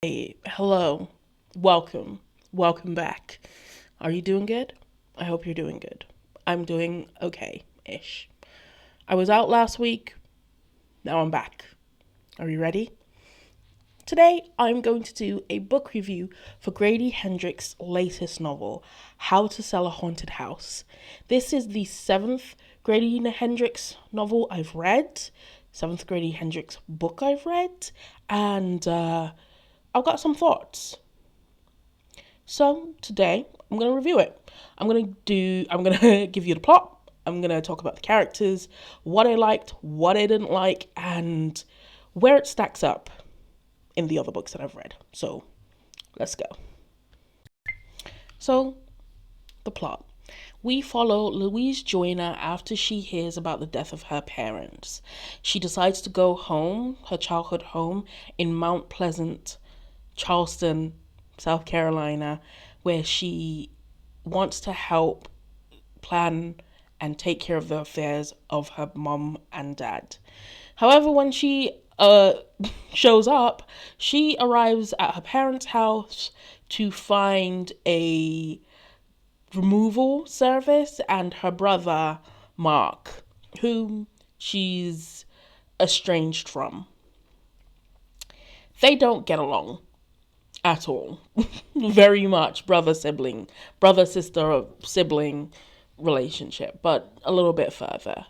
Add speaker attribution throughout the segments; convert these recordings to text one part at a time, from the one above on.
Speaker 1: Hey, hello, welcome back. Are you doing good? I hope you're doing good. I'm doing okay-ish. I was out last week, now I'm back. Are you ready? Today, I'm going to do a book review for Grady Hendrix's latest novel, How to Sell a Haunted House. This is the seventh Grady Hendrix novel I've read, seventh Grady Hendrix book I've read, and I've got some thoughts. So today I'm gonna review it. I'm gonna give you the plot. I'm gonna talk about the characters, what I liked, what I didn't like, and where it stacks up in the other books that I've read. So let's go. So the plot. We follow Louise Joyner after she hears about the death of her parents. She decides to go home, her childhood home, in Mount Pleasant, Charleston, South Carolina, where she wants to help plan and take care of the affairs of her mom and dad. However, when she shows up, she arrives at her parents' house to find a removal service and her brother, Mark, whom she's estranged from. They don't get along at all. Very much brother sister sibling relationship, but a little bit further.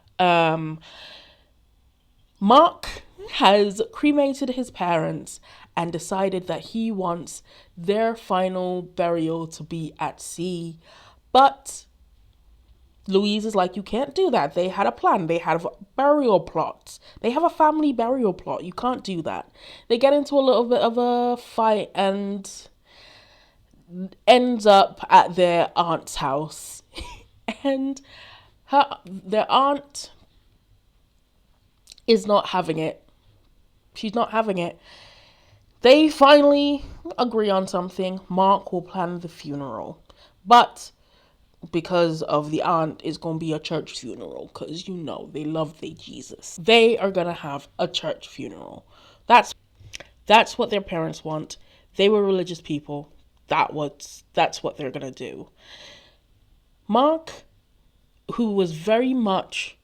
Speaker 1: Mark has cremated his parents and decided that he wants their final burial to be at sea. But Louise is like, you can't do that. They had a plan. They had a burial plot. They have a family burial plot. You can't do that. They get into a little bit of a fight and ends up at their aunt's house. And their aunt is not having it. She's not having it. They finally agree on something. Mark will plan the funeral. But because of the aunt, it's going to be a church funeral. Because, they love their Jesus. They are going to have a church funeral. That's what their parents want. They were religious people. That's what they're going to do. Mark, who was very much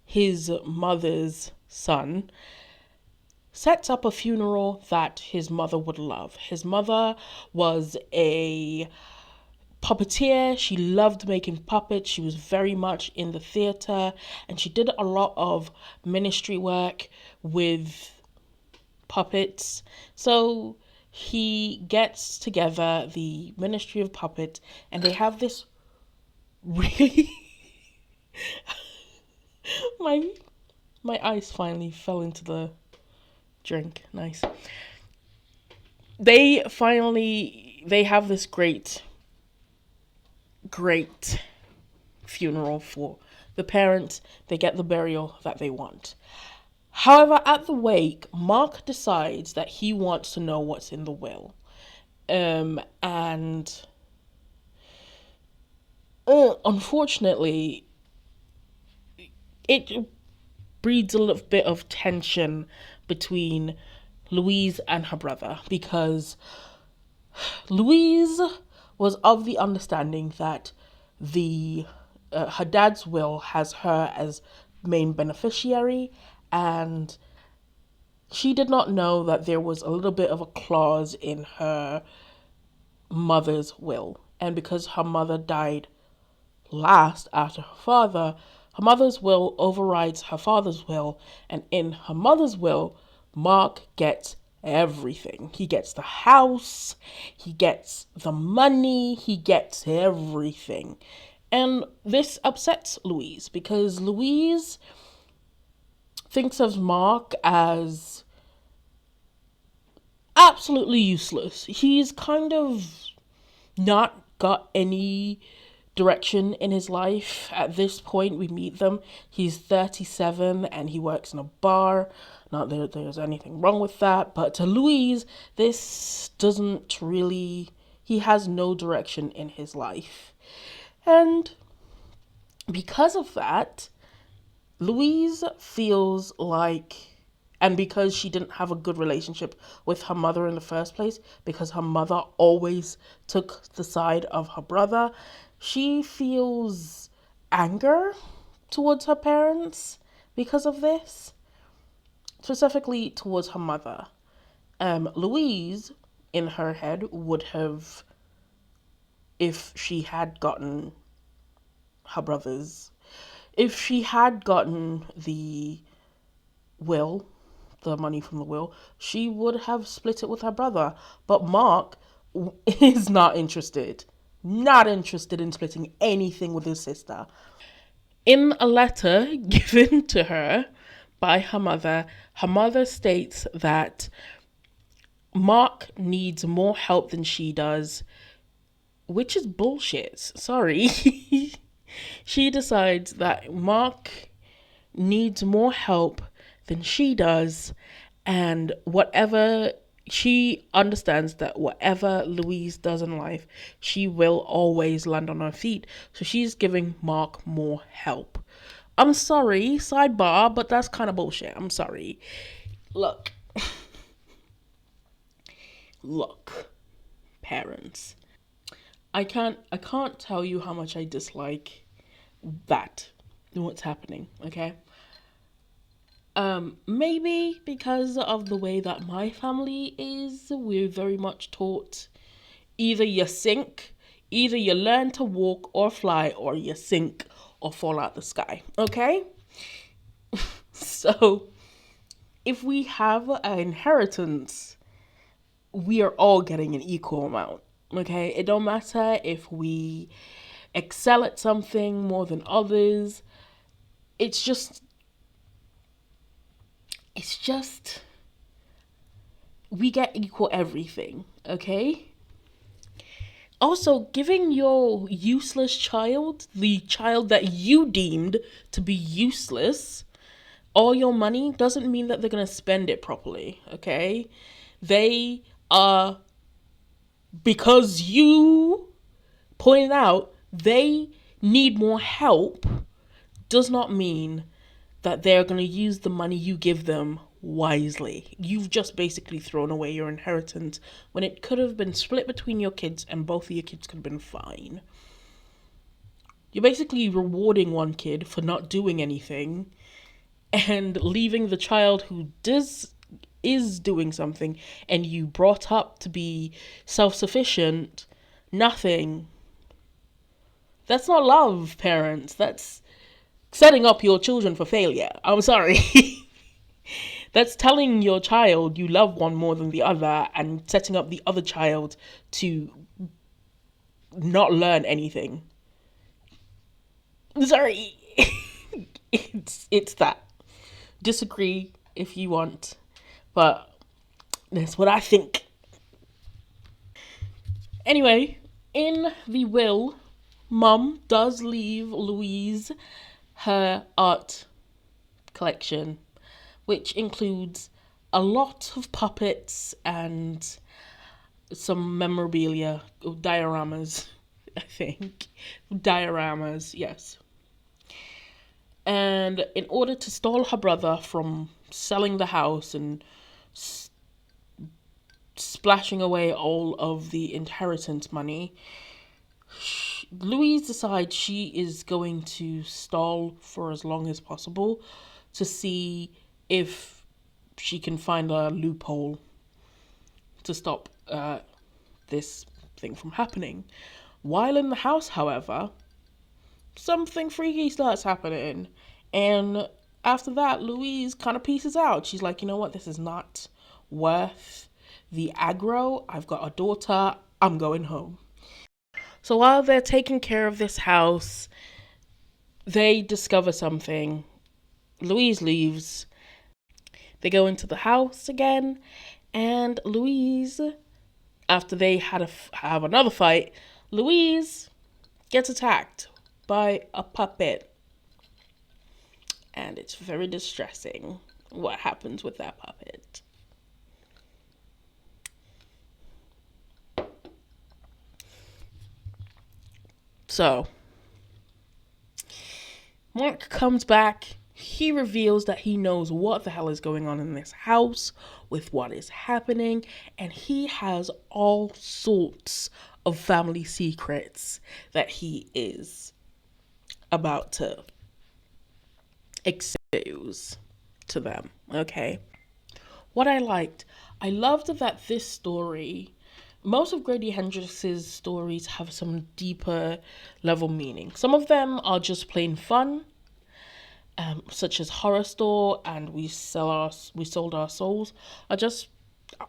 Speaker 1: his mother's son, sets up a funeral that his mother would love. His mother was a puppeteer. She loved making puppets. She was very much in the theater, and she did a lot of ministry work with puppets. So he gets together the Ministry of Puppet, and they have this really my my ice finally fell into the drink. Nice. They have this great funeral for the parents. They get the burial that they want. However, at the wake, Mark decides that he wants to know what's in the will. And unfortunately, it breeds a little bit of tension between Louise and her brother, because Louise was of the understanding that the her dad's will has her as main beneficiary, and she did not know that there was a little bit of a clause in her mother's will. And because her mother died last after her father, her mother's will overrides her father's will, and in her mother's will, Mark gets everything. He gets the house, he gets the money, he gets everything. And this upsets Louise, because Louise thinks of Mark as absolutely useless. He's kind of not got any direction in his life. At this point, we meet them. He's 37 and he works in a bar. Not that there's anything wrong with that, but to Louise, this doesn't really. He has no direction in his life. And because of that, Louise feels like And because she didn't have a good relationship with her mother in the first place, because her mother always took the side of her brother, she feels anger towards her parents because of this, specifically towards her mother. Louise, in her head, would have, if she had gotten her brother's, if she had gotten the will, the money from the will, she would have split it with her brother. But Mark is not interested. Not interested in splitting anything with his sister. In a letter given to her by her mother states that Mark needs more help than she does, which is bullshit. Sorry. She decides that Mark needs more help than she does, and whatever she understands that whatever Louise does in life, she will always land on her feet. So she's giving Mark more help. I'm sorry, sidebar, but that's kind of bullshit. I'm sorry. Look, look, parents. I can't tell you how much I dislike that, what's happening, okay? Maybe because of the way that my family is, we're very much taught either you sink, either you learn to walk or fly, or you sink or fall out the sky, okay? So if we have an inheritance, we are all getting an equal amount, okay? It don't matter if we excel at something more than others. It's just, it's just, we get equal everything, okay? Also, giving your useless child, the child that you deemed to be useless, all your money doesn't mean that they're going to spend it properly, okay? They are, because you pointed out they need more help, does not mean that they're going to use the money you give them wisely. You've just basically thrown away your inheritance when it could have been split between your kids and both of your kids could have been fine. You're basically rewarding one kid for not doing anything and leaving the child who is doing something and you brought up to be self-sufficient nothing. That's not love, parents. That's setting up your children for failure. I'm sorry. That's telling your child you love one more than the other and setting up the other child to not learn anything. Sorry. It's that. Disagree if you want, but that's what I think. Anyway, in the will, Mum does leave Louise her art collection, which includes a lot of puppets and some memorabilia, dioramas, I think. Dioramas, yes. And in order to stall her brother from selling the house and splashing away all of the inheritance money, Louise decides she is going to stall for as long as possible to see if she can find a loophole to stop this thing from happening. While in the house, however, something freaky starts happening. And after that, Louise kind of pieces out. She's like, you know what? This is not worth the aggro. I've got a daughter. I'm going home. So while they're taking care of this house, they discover something. Louise leaves. They go into the house again, and Louise, after they have another fight, Louise gets attacked by a puppet. And it's very distressing what happens with that puppet. So, Mark comes back. he reveals that he knows what the hell is going on in this house with what is happening, and he has all sorts of family secrets that he is about to expose to them. Okay. What I loved that this story, most of Grady Hendrix's stories have some deeper level meaning. Some of them are just plain fun, such as Horror Store and We Sold Our Souls, are just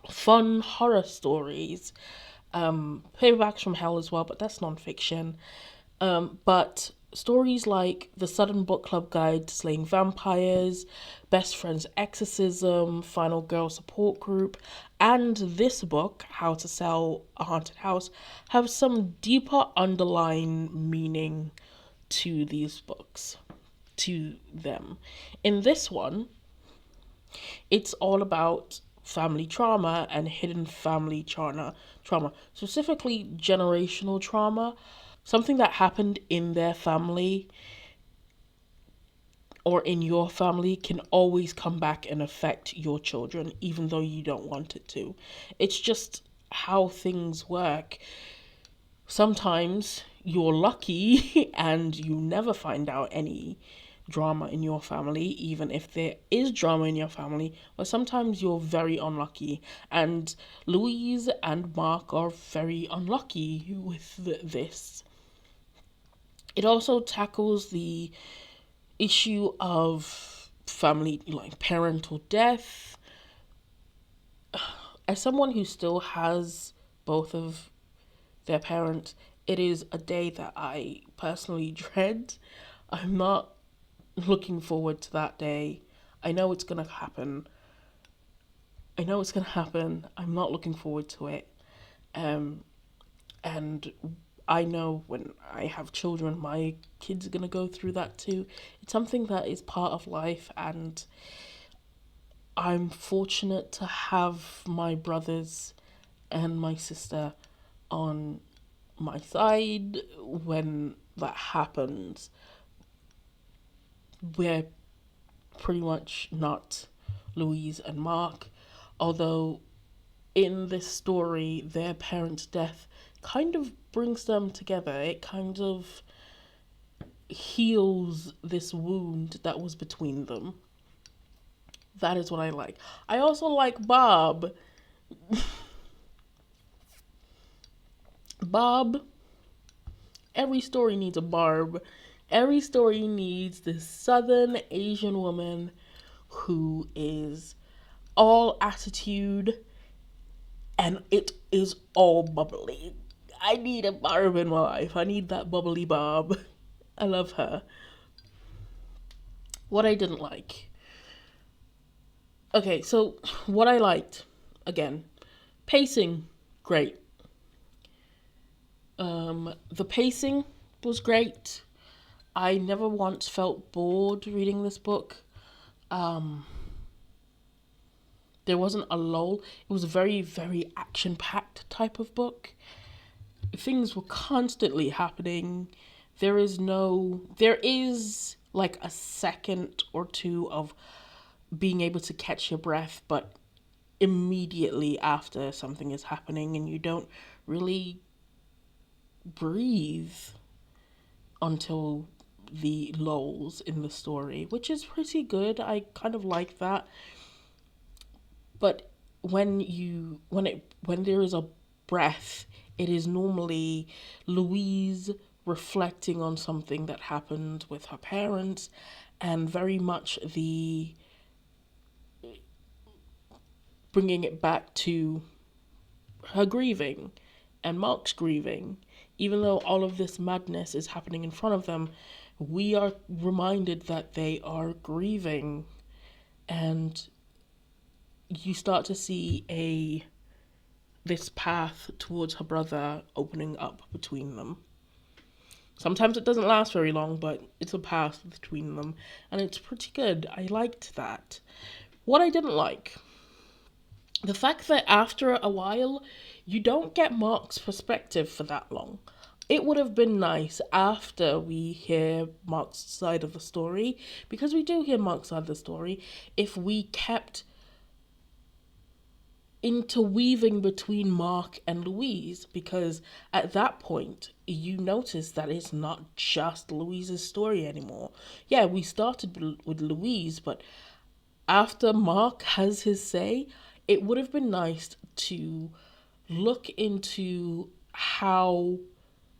Speaker 1: fun horror stories. Paperbacks from Hell as well, but that's nonfiction. But stories like The Sudden Book Club Guide to Slaying Vampires, Best Friend's Exorcism, Final Girl Support Group, and this book, How to Sell a Haunted House, have some deeper underlying meaning to these books, to them. In this one, it's all about family trauma and hidden family trauma, specifically generational trauma. Something that happened in their family or in your family can always come back and affect your children, even though you don't want it to. It's just how things work. Sometimes you're lucky and you never find out any drama in your family, even if there is drama in your family, but sometimes you're very unlucky. And Louise and Mark are very unlucky with this. It also tackles the issue of family, like parental death. As someone who still has both of their parents, it is a day that I personally dread. I'm not looking forward to that day. I know it's gonna happen. I'm not looking forward to it. And I know when I have children, my kids are gonna go through that too. It's something that is part of life, and I'm fortunate to have my brothers and my sister on my side when that happens. We're pretty much not Louise and Mark, although in this story, their parents' death kind of brings them together. It kind of heals this wound that was between them. That is what I like. I also like Bob. Bob, every story needs a Barb. Every story needs this Southern Asian woman who is all attitude and it is all bubbly. I need a Barb in my life. I need that bubbly Bob. I love her. What I didn't like. Okay, so what I liked, again, pacing, great. The pacing was great. I never once felt bored reading this book. There wasn't a lull. It was a very, very action-packed type of book. Things were constantly happening. There is like a second or two of being able to catch your breath, but immediately after something is happening and you don't really breathe until the lulls in the story, which is pretty good. I kind of like that. But when there is a breath, it is normally Louise reflecting on something that happened with her parents, and very much the bringing it back to her grieving and Mark's grieving. Even though all of this madness is happening in front of them, we are reminded that they are grieving, and you start to see this path towards her brother opening up between them. Sometimes it doesn't last very long, but it's a path between them, and it's pretty good. I liked that. What I didn't like, the fact that after a while, you don't get Mark's perspective for that long. it would have been nice after we hear Mark's side of the story, because we do hear Mark's side of the story, if we kept interweaving between Mark and Louise, because at that point you notice that it's not just Louise's story anymore. Yeah, we started with Louise, but after Mark has his say, it would have been nice to look into how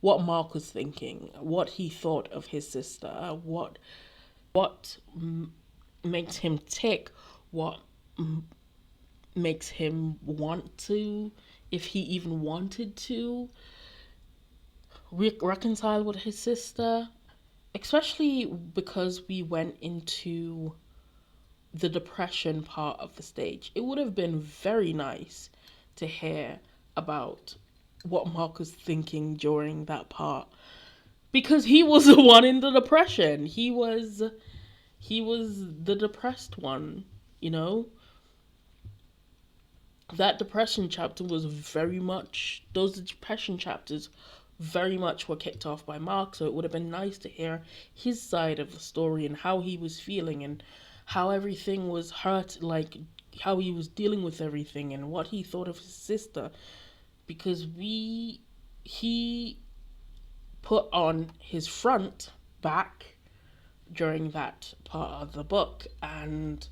Speaker 1: what Mark was thinking, what he thought of his sister, what makes him tick, what makes him want to, if he even wanted to, reconcile with his sister. Especially because we went into the depression part of the stage. It would have been very nice to hear about what Mark was thinking during that part, because he was the one in the depression. He was the depressed one, you know? That depression chapter was very much, those depression chapters very much were kicked off by Mark, so it would have been nice to hear his side of the story and how he was feeling and how everything was hurt, like how he was dealing with everything and what he thought of his sister, because he put on his front back during that part of the book, and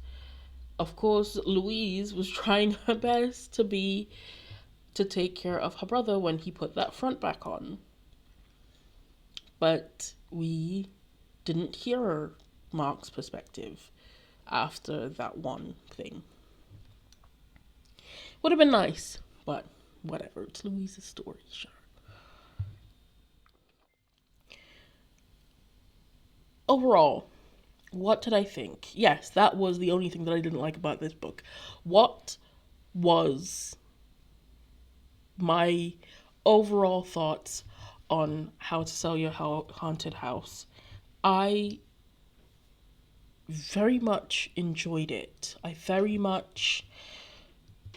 Speaker 1: of course Louise was trying her best to take care of her brother when he put that front back on. But we didn't hear Mark's perspective after that one thing. Would have been nice, but whatever. It's Louise's story, sure. Overall, what did I think? Yes, that was the only thing that I didn't like about this book. What was my overall thoughts on How to Sell Your Haunted House? I very much enjoyed it. I very much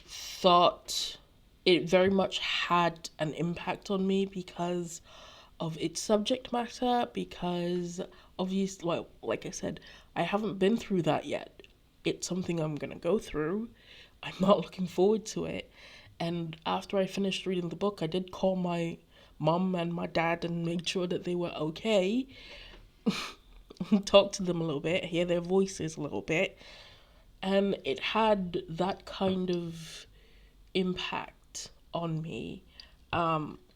Speaker 1: thought it very much had an impact on me because of its subject matter, because obviously, well, like I said, I haven't been through that yet. It's something I'm going to go through. I'm not looking forward to it. And after I finished reading the book, I did call my mom and my dad and made sure that they were okay. Talk to them a little bit, hear their voices a little bit. And it had that kind of impact on me.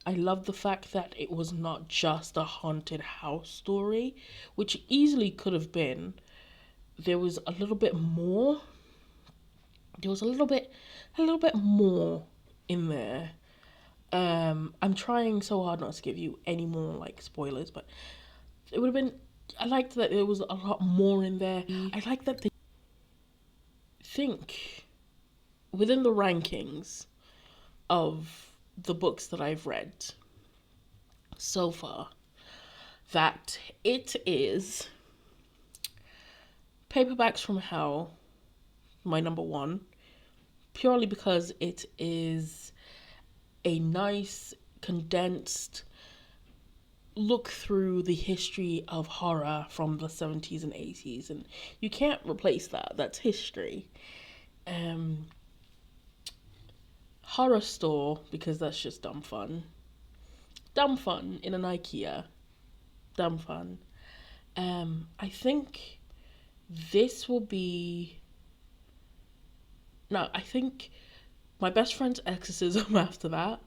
Speaker 1: I love the fact that it was not just a haunted house story, which easily could have been. There was a little bit more. There was a little bit more in there. I'm trying so hard not to give you any more like spoilers, but it would have been. I liked that there was a lot more in there. I like that they think within the rankings of the books that I've read so far, that it is Paperbacks from Hell, my number one, purely because it is a nice, condensed look through the history of horror from the 70s and 80s, and you can't replace that. That's history. Horror Store, because that's just dumb fun. Dumb fun in an IKEA. Dumb fun. I think this will be. No, I think my best friend's exorcism after that.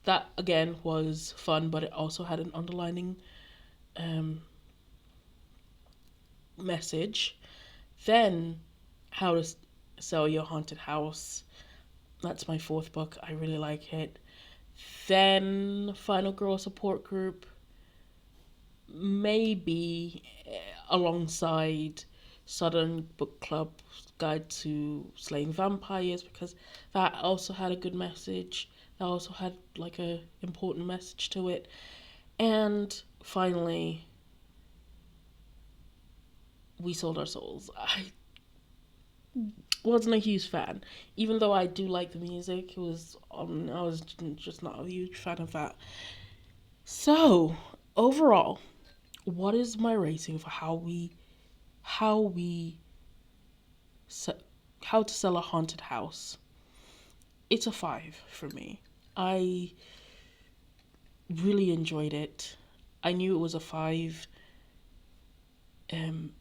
Speaker 1: That again was fun, but it also had an underlining message. Then, How to Sell Your Haunted House. That's my fourth book. I really like it. Then, Final Girl Support Group. Maybe alongside Southern Book Club Guide to Slaying Vampires, because that also had a good message. That also had like a important message to it. And finally, We Sold Our Souls. I wasn't a huge fan, even though I do like the music. I was just not a huge fan of that. So, overall, what is my rating for how we se- how to sell a haunted house? It's a 5 for me. I really enjoyed it. I knew it was a 5 um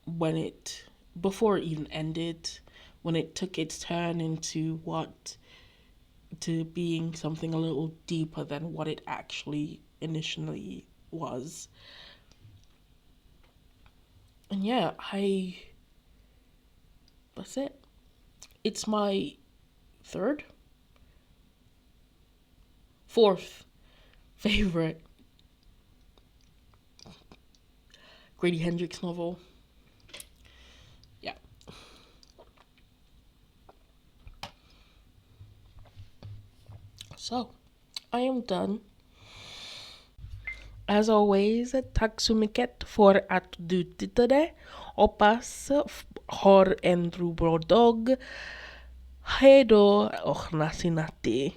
Speaker 1: when it before it even ended, when it took its turn into what to being something a little deeper than what it actually initially was. And yeah, I that's it. It's my third, fourth favorite Grady Hendrix novel. Yeah. So, I am done. As always, tack så mycket för att du tittade. Hoppas har en bra dag. Hej då och nasinati.